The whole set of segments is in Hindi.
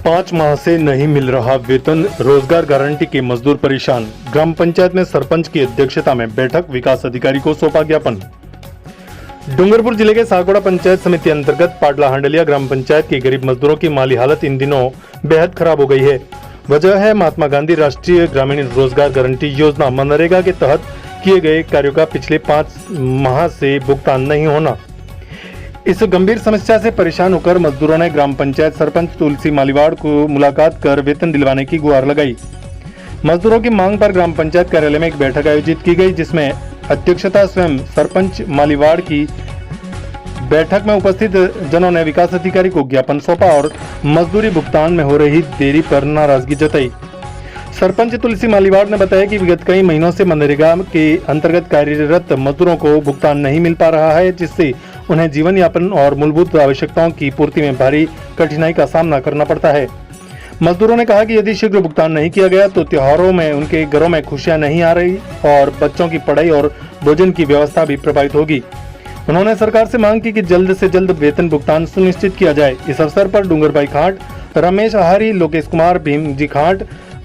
पाँच माह से नहीं मिल रहा वेतन, रोजगार गारंटी के मजदूर परेशान। ग्राम पंचायत में सरपंच की अध्यक्षता में बैठक, विकास अधिकारी को सौंपा ज्ञापन। डूंगरपुर जिले के सागोड़ा पंचायत समिति अंतर्गत पाटला हांडलिया ग्राम पंचायत के गरीब मजदूरों की माली हालत इन दिनों बेहद खराब हो गई है। वजह है महात्मा गांधी राष्ट्रीय ग्रामीण रोजगार गारंटी योजना मनरेगा के तहत किए गए कार्यों का पिछले 5 माह से भुगतान नहीं होना। इस गंभीर समस्या से परेशान होकर मजदूरों ने ग्राम पंचायत सरपंच तुलसी मालीवाड़ को मुलाकात कर वेतन दिलवाने की गुहार लगाई। मजदूरों की मांग पर ग्राम पंचायत कार्यालय में एक बैठक आयोजित की गई, जिसमें अध्यक्षता स्वयं सरपंच मालीवाड़ की। बैठक में उपस्थित जनों ने विकास अधिकारी को ज्ञापन सौंपा और मजदूरी भुगतान में हो रही देरी पर नाराजगी जताई। सरपंच तुलसी मालीवाड़ ने बताया कि विगत कई महीनों से मनरेगा के अंतर्गत कार्यरत मजदूरों को भुगतान नहीं मिल पा रहा है, जिससे उन्हें जीवन यापन और मूलभूत आवश्यकताओं की पूर्ति में भारी कठिनाई का सामना करना पड़ता है। मजदूरों ने कहा कि यदि शीघ्र भुगतान नहीं किया गया तो त्योहारों में उनके घरों में खुशियां नहीं आ रही और बच्चों की पढ़ाई और भोजन की व्यवस्था भी प्रभावित होगी। उन्होंने सरकार से मांग की कि जल्द से जल्द वेतन भुगतान सुनिश्चित किया जाए। इस अवसर पर डूंगरभाई खाट, रमेश आहारी, लोकेश कुमार, भीमजी खाट,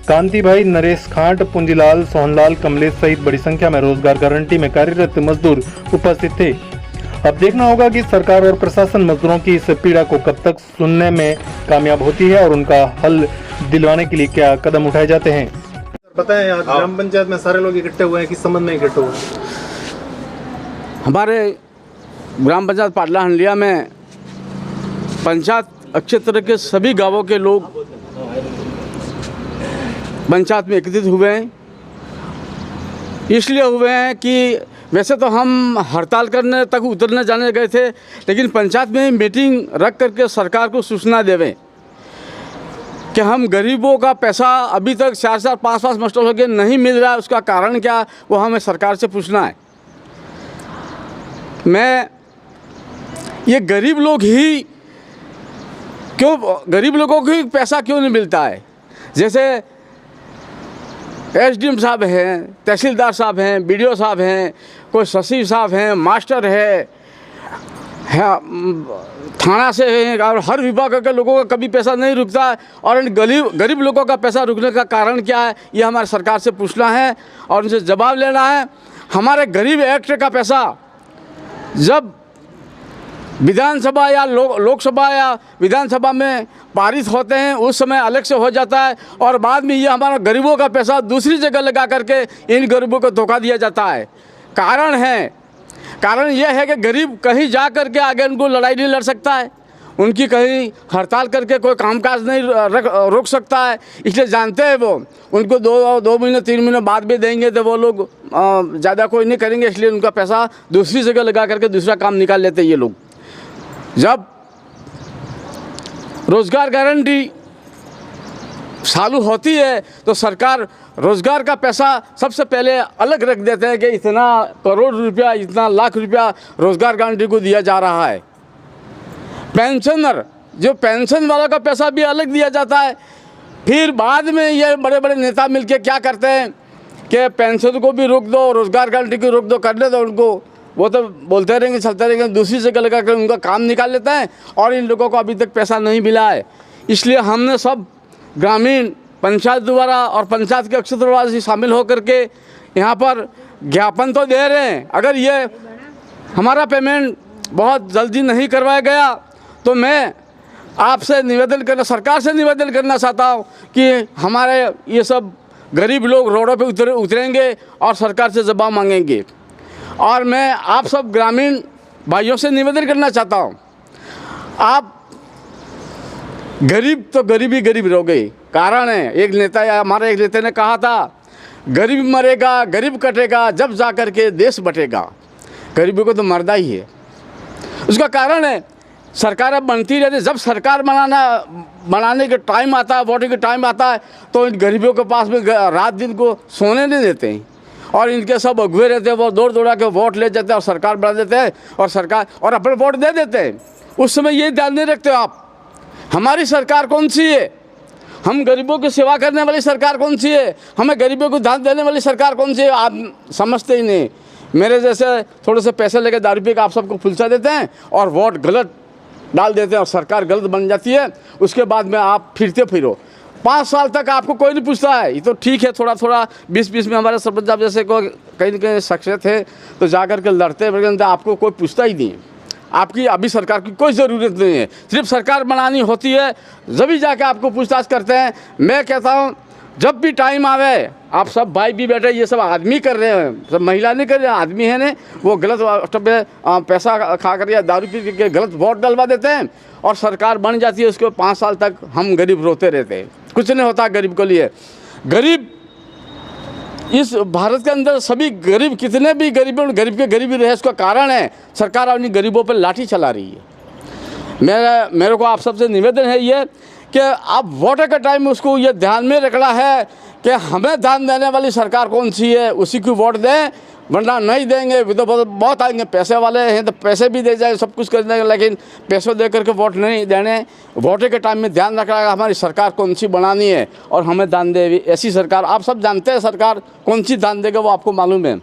कांति भाई, नरेश खाट, पुंजीलाल, सोहनलाल, कमलेश सहित बड़ी संख्या में रोजगार गारंटी में कार्यरत मजदूर उपस्थित थे। अब देखना होगा कि सरकार और प्रशासन मजदूरों की इस पीड़ा को कब तक सुनने में कामयाब होती है और उनका हल दिलवाने के लिए क्या कदम उठाए जाते हैं। बताएं, यहाँ ग्राम पंचायत में सारे लोग इकट्ठे हुए हैं, किस संबंध में इकट्ठे हुए? हमारे ग्राम पंचायत पाटला हांडलिया में पंचायत क्षेत्र के सभी गांवों के लोग पंचायत में एकत्रित हुए हैं। इसलिए हुए हैं कि वैसे तो हम हड़ताल करने तक उतरने जाने गए थे, लेकिन पंचायत में मीटिंग रख करके सरकार को सूचना देवें कि हम गरीबों का पैसा अभी तक 4-4, 5-5 मास्टर हो गए नहीं मिल रहा है। उसका कारण क्या, वो हमें सरकार से पूछना है। ये गरीब लोग ही क्यों, गरीब लोगों को पैसा क्यों नहीं मिलता है? जैसे एसडीएम साहब हैं, तहसीलदार साहब हैं, बीडीओ साहब हैं, कोई सचिव साहब हैं, मास्टर है, थाना से हैं, और हर विभाग के लोगों का कभी पैसा नहीं रुकता है। और इन गरीब लोगों का पैसा रुकने का कारण क्या है, ये हमारे सरकार से पूछना है और उनसे जवाब लेना है। हमारे गरीब एक्ट का पैसा जब विधानसभा या लोकसभा या विधानसभा में पारित होते हैं उस समय अलग से हो जाता है, और बाद में ये हमारा गरीबों का पैसा दूसरी जगह लगा करके इन गरीबों को धोखा दिया जाता है। कारण यह है कि गरीब कहीं जा करके आगे उनको लड़ाई नहीं लड़ सकता है, उनकी कहीं हड़ताल करके कोई कामकाज नहीं रोक सकता है। इसलिए जानते हैं वो उनको 2 महीने 3 महीने बाद भी देंगे तो वो लोग ज़्यादा कोई नहीं करेंगे, इसलिए उनका पैसा दूसरी जगह लगा करके दूसरा काम निकाल लेते हैं ये लोग। जब रोजगार गारंटी चालू होती है तो सरकार रोजगार का पैसा सबसे पहले अलग रख देते हैं कि इतना करोड़ रुपया, इतना लाख रुपया रोजगार गारंटी को दिया जा रहा है। पेंशनर, जो पेंशन वाला का पैसा भी अलग दिया जाता है। फिर बाद में ये बड़े बड़े नेता मिलके क्या करते हैं कि पेंशन को भी रोक दो, रोजगार गारंटी को रोक दो, करने दो उनको। वो तो बोलते रहेंगे, चलते रहेंगे, दूसरी जगह लगा कर उनका काम निकाल लेते हैं और इन लोगों को अभी तक पैसा नहीं मिला है। इसलिए हमने सब ग्रामीण पंचायत द्वारा और पंचायत के क्षेत्रवासी शामिल होकर के यहाँ पर ज्ञापन तो दे रहे हैं। अगर ये हमारा पेमेंट बहुत जल्दी नहीं करवाया गया तो मैं आपसे निवेदन करना, सरकार से निवेदन करना चाहता हूँ कि हमारे ये सब गरीब लोग रोडों पे उतरेंगे और सरकार से जवाब मांगेंगे। और मैं आप सब ग्रामीण भाइयों से निवेदन करना चाहता हूँ, आप गरीब तो गरीब ही गरीब रह गए। कारण है, एक नेता या हमारे एक नेता ने कहा था, गरीब मरेगा गरीब कटेगा जब जा कर के देश बटेगा। गरीबों को तो मरदा ही है। उसका कारण है सरकार अब बनती रहती, जब सरकार बनाने के टाइम आता है, वोटिंग के टाइम आता है तो इन गरीबों के पास में रात दिन को सोने नहीं देते हैं और इनके सब अगुए रहते हैं, वो दौड़ा के वोट ले जाते हैं और सरकार बना देते हैं और सरकार और अपने वोट दे देते हैं। उस समय ये ध्यान नहीं रखते हो आप, हमारी सरकार कौन सी है, हम गरीबों की सेवा करने वाली सरकार कौन सी है, हमें गरीबों को ध्यान देने वाली सरकार कौन सी है, आप समझते ही नहीं। मेरे जैसे थोड़े से पैसे लेके दारू पी के आप सबको फुलसा देते हैं और वोट गलत डाल देते हैं और सरकार गलत बन जाती है। उसके बाद में आप फिरते फिरो 5 साल तक आपको कोई नहीं पूछता है। ये तो ठीक है, थोड़ा थोड़ा 20-20 में हमारे सरपंच साहब जैसे को कहीं न कहीं सक्सेस थे तो जा कर के लड़ते बगैर आपको कोई पूछता ही नहीं। आपकी अभी सरकार की कोई ज़रूरत नहीं है, सिर्फ सरकार बनानी होती है जब ही जाके आपको पूछताछ करते हैं। मैं कहता हूँ जब भी टाइम आवे, आप सब भाई भी बैठे, ये सब आदमी कर रहे हैं, सब महिला नहीं कर रहे हैं, आदमी है ने वो गलत पैसा खा कर या दारू पी के गलत वोट डलवा देते हैं और सरकार बन जाती है। उसके 5 साल तक हम गरीब रोते रहते हैं, कुछ नहीं होता गरीब के लिए। गरीब इस भारत के अंदर सभी गरीब, कितने भी गरीब हैं, गरीब के गरीबी रहे, इसका कारण है सरकार अपनी गरीबों पर लाठी चला रही है। मेरे को आप सबसे निवेदन है ये कि आप वोटर के टाइम में उसको ये ध्यान में रखना है कि हमें ध्यान देने वाली सरकार कौन सी है, उसी को वोट दें, वरना नहीं देंगे तो बहुत आएंगे। पैसे वाले हैं तो पैसे भी दे जाए, सब कुछ कर देंगे, लेकिन पैसों दे करके वोट नहीं देने। वोटर के टाइम में ध्यान रखना है हमारी सरकार कौन सी बनानी है और हमें दान दे ऐसी सरकार। आप सब जानते हैं सरकार कौन सी दान देगा, वो आपको मालूम है।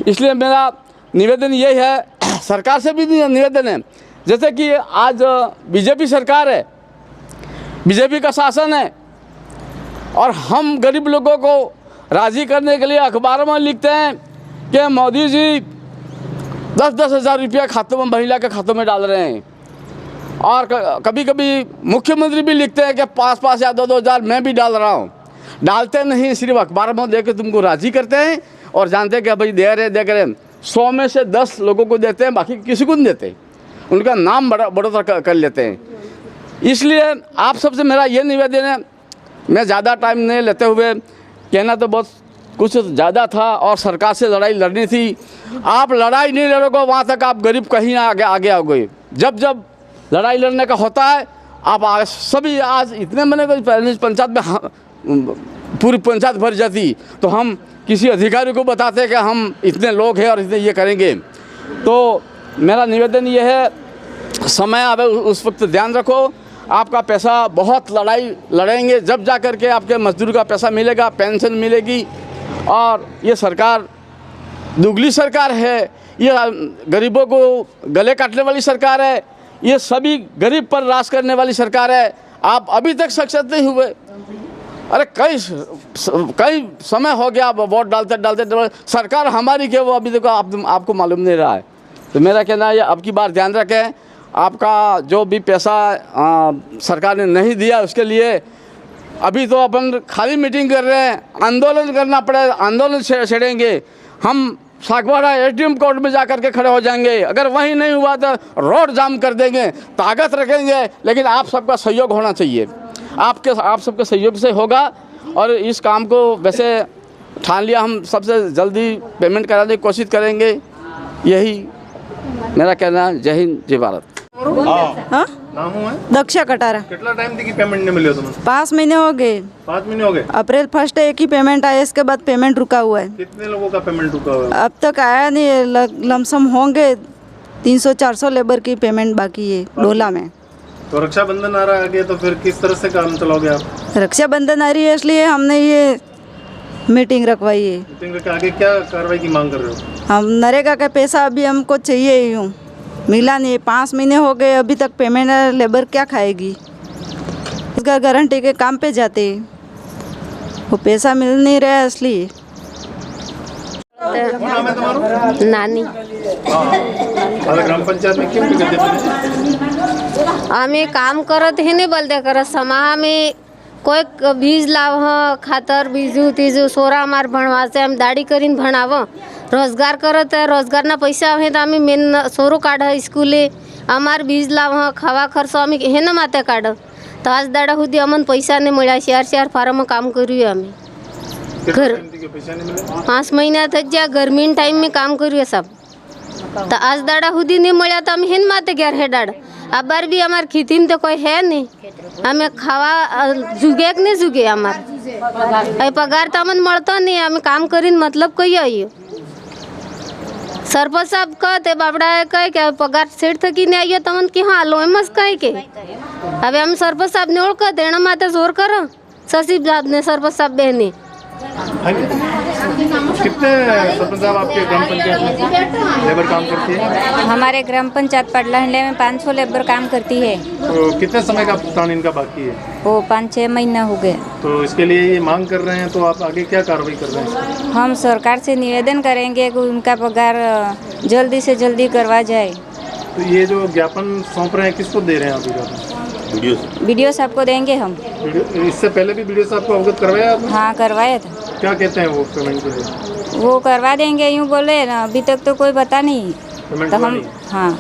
इसलिए मेरा निवेदन ये है, सरकार से भी निवेदन है, जैसे कि आज बीजेपी सरकार है, बीजेपी का शासन है और हम गरीब लोगों को राज़ी करने के लिए अखबारों में लिखते हैं कि मोदी जी 10-10 हज़ार रुपया खातों में, महिला के खातों में डाल रहे हैं। और कभी कभी मुख्यमंत्री भी लिखते हैं कि 5-5 या 2-2 हज़ार मैं भी डाल रहा हूँ। डालते नहीं, सिर्फ अखबार में दे के तुमको राज़ी करते हैं और जानते हैं कि भाई दे रहे 100 में से 10 लोगों को देते हैं, बाकी किसी को नहीं देते, उनका नाम बढ़ोतरा कर लेते हैं। इसलिए आप सबसे मेरा ये निवेदन है, मैं ज़्यादा टाइम नहीं लेते हुए, कहना तो बहुत कुछ ज़्यादा था और सरकार से लड़ाई लड़नी थी। आप लड़ाई नहीं लड़ोगे वहाँ तक आप गरीब कहीं आगे आ गए। जब जब लड़ाई लड़ने का होता है आप सभी आज इतने मने पंचायत में पूरी पंचायत भर जाती तो हम किसी अधिकारी को बताते कि हम इतने लोग हैं और इतने ये करेंगे। तो मेरा निवेदन ये है, समय आवे उस वक्त ध्यान रखो, आपका पैसा बहुत लड़ाई लड़ेंगे जब जा कर के आपके मजदूर का पैसा मिलेगा, पेंशन मिलेगी। और ये सरकार दुगली सरकार है, ये गरीबों को गले काटने वाली सरकार है, ये सभी गरीब पर राज करने वाली सरकार है। आप अभी तक सक्सेस नहीं हुए। अरे कई समय हो गया वोट डालते सरकार हमारी क्या वो अभी तक आपको मालूम नहीं रहा है। तो मेरा कहना है अब की बार ध्यान रखें, आपका जो भी पैसा सरकार ने नहीं दिया उसके लिए अभी तो अपन खाली मीटिंग कर रहे हैं, आंदोलन करना पड़े, आंदोलन छेड़ेंगे हम। सागवाड़ा एसडीएम कोर्ट में जा कर के खड़े हो जाएंगे, अगर वहीं नहीं हुआ तो रोड जाम कर देंगे, ताकत रखेंगे। लेकिन आप सबका सहयोग होना चाहिए, आप सबके सहयोग से होगा। और इस काम को वैसे ठान लिया, हम सबसे जल्दी पेमेंट कराने की कोशिश करेंगे, यही मेरा कहना है। जय हिंद, जय भारत। हाँ? नाम है दक्षा कटारा। कितना टाइम थी कि पेमेंट नहीं मिली तुम्हें? 5 महीने हो गए। 5 महीने हो गए। अप्रैल 1 एक ही पेमेंट आया, इसके बाद पेमेंट रुका हुआ है। कितने लोगों का पेमेंट रुका हुआ है? अब तक आया नहीं, लमसम होंगे 300-400 लेबर की पेमेंट बाकी है डोला में। तो रक्षाबंधन आ रहा है आगे, तो फिर किस तरह से काम चलाओगे आप? रक्षाबंधन आ रही है इसलिए हमने ये मीटिंग रखवाई है। मीटिंग रख के आगे क्या कार्रवाई की मांग कर रहे हो? हम नरेगा का पैसा अभी हमको चाहिए ही हूँ, मिला नहीं। 5 महीने हो गए अभी तक पेमेंट, लेबर क्या खाएगी? इसका गारंटी के काम पे जाते वो पैसा मिल नहीं रहा है इसलिए। कौन नाम है तुम्हारा? नानी। ग्राम पंचायत में क्यों आम्ही काम करत हे नाही बलदे करत समाहा में कोई बीज लाव खातर बीजू तीजू सोरा मार भणवाचे आम्ही दाढी करीन भणाव रोजगार करत आहे, रोजगारना पैसा आहे तर आम्ही मेन सोरू काढ स्कूले आमार बीज लाव खावा खर्च आम्ही हे ना माते काढ तर आज दाडा होती अमन पैसा नाही मिळा। शहर फार्म काम करूया आम्ही घर 5 महीन्यात ज्या गर्मीन टाइम में काम करूया सब। तो आज दाड़ा हुदी नहीं मिला तो हम हेन माते गैर है डाड़ अब बार भी हमार खेती में तो कोई है नहीं, हमें खावा जुगे नहीं जुगे हमार पगार तो हमें मरता नहीं, हमें काम करीन मतलब कोई आई। सरपंच साहब कहते बाबड़ा कह के पगार सेठ थकी नहीं आई तो कि हाँ लो मस कह के अब हम सरपंच साहब ने ओढ़ देना माते जोर कर सचिव साहब ने सरपंच साहब बहने कितने सरपंच साहब आपके ग्राम पंचायत में लेबर काम करती है? हमारे ग्राम पंचायत पडला हंडे में 500 लेबर काम करती है। तो कितने समय का भुगतान इनका बाकी है? वो 5-6 महीना हो गए। तो इसके लिए ये मांग कर रहे हैं, तो आप आगे क्या कार्रवाई कर रहे हैं? हम सरकार से निवेदन करेंगे कि उनका पगार जल्दी से जल्दी करवा जाए। तो ये जो ज्ञापन सौंप रहे हैं, किसको दे रहे हैं आप ज्ञापन? वीडियो साहब को देंगे हम। इससे पहले भी वीडियो साहब को अवगत करवाया आपने? हाँ, करवाया था। क्या कहते हैं वो पेमेंट के लिए? वो करवा देंगे यूँ बोले ना, अभी तक तो कोई पता नहीं। पेमेंट तो हुआ हम नहीं? हाँ,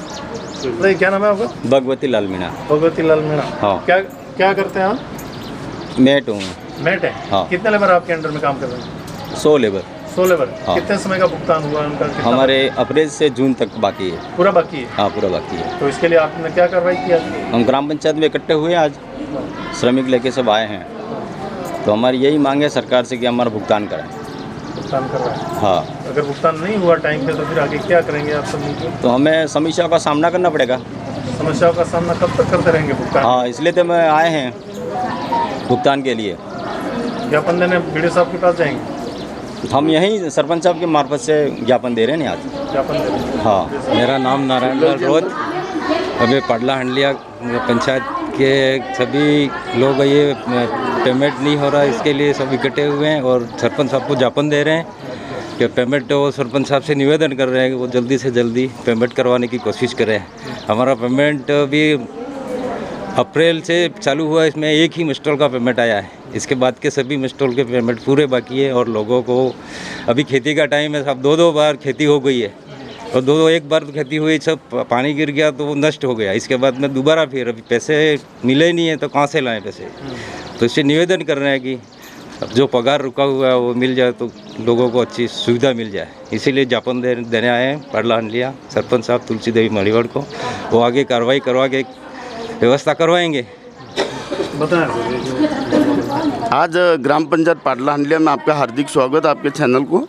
तो क्या नाम है आपका? भगवती लाल मीणा। भगवती लाल मीणा। हाँ। क्या क्या करते हैं आप? मेट हूँ। मेट है? हाँ। कितने लेबर आपके अंडर में काम कर रहे हैं? 100 लेबर 100 लेबर। हाँ। कितने समय का भुगतान हुआ उनका? कितना हमारे अप्रैल से जून तक बाकी है। पूरा बाकी है? हाँ, पूरा बाकी है। तो इसके लिए आपने क्या कार्रवाई किया? हम ग्राम पंचायत में इकट्ठे हुए आज, श्रमिक लेके सब आए हैं। तो हमारी यही मांग है सरकार से कि हमारा भुगतान कराएं। भुगतान कर रहे हैं? हाँ। अगर भुगतान नहीं हुआ टाइम पे तो फिर आगे क्या करेंगे आप सब मिलकर? तो हमें समस्या का सामना करना पड़ेगा। समस्याओं का सामना कब तक करते रहेंगे भुगतान? हाँ, इसलिए तो मैं आए हैं भुगतान के लिए। ज्ञापन देने वीडियो साहब के पास जाएंगे? हम यहीं सरपंच साहब के मार्फत से ज्ञापन दे रहे हैं आज। ज्ञापन दे रहे हैं? हाँ। मेरा नाम नारायण लाल रोत। अभी पडला हंडलिया पंचायत के सभी लोग ये पेमेंट नहीं हो रहा, इसके लिए सब इकट्ठे हुए हैं और सरपंच साहब को ज्ञापन दे रहे हैं कि पेमेंट, वो सरपंच साहब से निवेदन कर रहे हैं कि वो जल्दी से जल्दी पेमेंट करवाने की कोशिश करें। हमारा पेमेंट भी अप्रैल से चालू हुआ, इसमें एक ही मिस्टॉल का पेमेंट आया है। इसके बाद के सभी मिस्टॉल के पेमेंट पूरे बाकी है। और लोगों को अभी खेती का टाइम है, सब 2-2 बार खेती हो गई है और 2-2 एक बार तो खेती हुई, सब पानी गिर गया तो वो नष्ट हो गया। इसके बाद में दोबारा फिर अभी पैसे मिले ही नहीं है, तो कहाँ से लाएं पैसे? तो इससे निवेदन कर रहे हैं कि अब जो पगार रुका हुआ है वो मिल जाए तो लोगों को अच्छी सुविधा मिल जाए। इसीलिए ज्ञापन देने आए हैं पडला हंडलिया सरपंच साहब तुलसी देवी मणिवाड़ को। वो आगे कार्रवाई करवा के व्यवस्था करवाएंगे। बताएं। आज ग्राम पंचायत पाडला हंडलिया में आपका हार्दिक स्वागत, आपके चैनल को।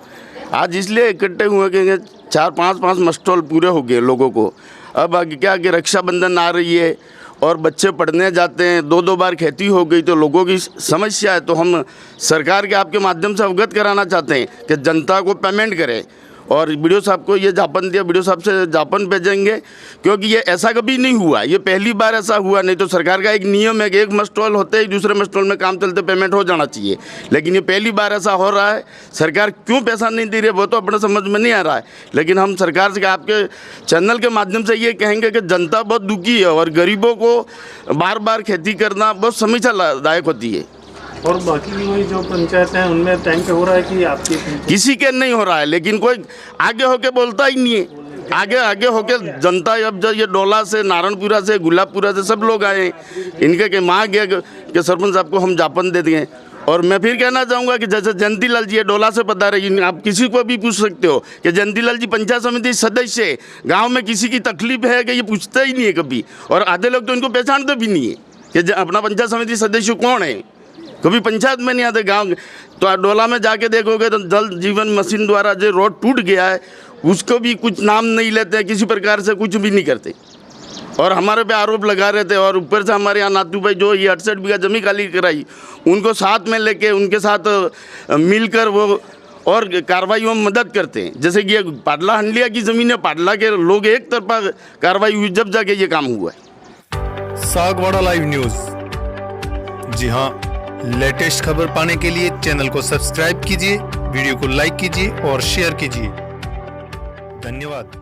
आज इसलिए इकट्ठे हुए कि 4-5 मस्टॉल पूरे हो गए लोगों को। अब आगे क्या कि रक्षाबंधन आ रही है और बच्चे पढ़ने जाते हैं, 2-2 बार खेती हो गई तो लोगों की समस्या है। तो हम सरकार के आपके माध्यम से अवगत कराना चाहते हैं कि जनता को पेमेंट करे। और वीडियो साहब को ये ज्ञापन दिया, वीडियो साहब से ज्ञापन भेजेंगे, क्योंकि ये ऐसा कभी नहीं हुआ, ये पहली बार ऐसा हुआ। नहीं तो सरकार का एक नियम है कि एक मस्टॉल होते ही दूसरे मस्टॉल में काम चलते पेमेंट हो जाना चाहिए, लेकिन ये पहली बार ऐसा हो रहा है। सरकार क्यों पैसा नहीं दे रही है वो तो अपने समझ में नहीं आ रहा है, लेकिन हम सरकार से आपके चैनल के माध्यम से ये कहेंगे कि जनता बहुत दुखी है और गरीबों को बार बार खेती करना बहुत समस्यादायक होती है। और बाकी की वही जो पंचायत हैं उनमें टाइम पे हो रहा है कि आपकी? किसी के नहीं हो रहा है, लेकिन कोई आगे होके बोलता ही नहीं है। आगे होके जनता, अब जब ये डोला से, नारायणपुरा से, गुलाबपुरा से सब लोग आए, इनके के मांग है कि सरपंच साहब को हम ज्ञापन दे देंगे। और मैं फिर कहना चाहूँगा कि जैसे जयंती लाल जी डोला से पता रही, आप किसी को भी पूछ सकते हो कि जयंती लाल जी पंचायत समिति सदस्य है, गाँव में किसी की तकलीफ है कि ये पूछते ही नहीं है कभी। और आधे लोग तो इनको पहचानते भी नहीं है कि अपना पंचायत समिति सदस्य कौन है, कभी पंचायत में नहीं आते। गांव तो डोला में जाके देखोगे तो जल जीवन मिशन द्वारा जो रोड टूट गया है उसको भी कुछ नाम नहीं लेते हैं, किसी प्रकार से कुछ भी नहीं करते और हमारे पे आरोप लगा रहे थे। और ऊपर से हमारे यहाँ नातू भाई जो ये 68 बीघा जमीन खाली कराई, उनको साथ में लेके उनके साथ मिलकर वो और कार्रवाई में मदद करते हैं। जैसे कि ये पाडला हंडलिया की ज़मीन है, पाडला के लोग एक तरफा कार्रवाई हुई जब जाके ये काम हुआ है। Sagwara live news. जी हाँ, लेटेस्ट खबर पाने के लिए चैनल को सब्सक्राइब कीजिए, वीडियो को लाइक कीजिए और शेयर कीजिए। धन्यवाद।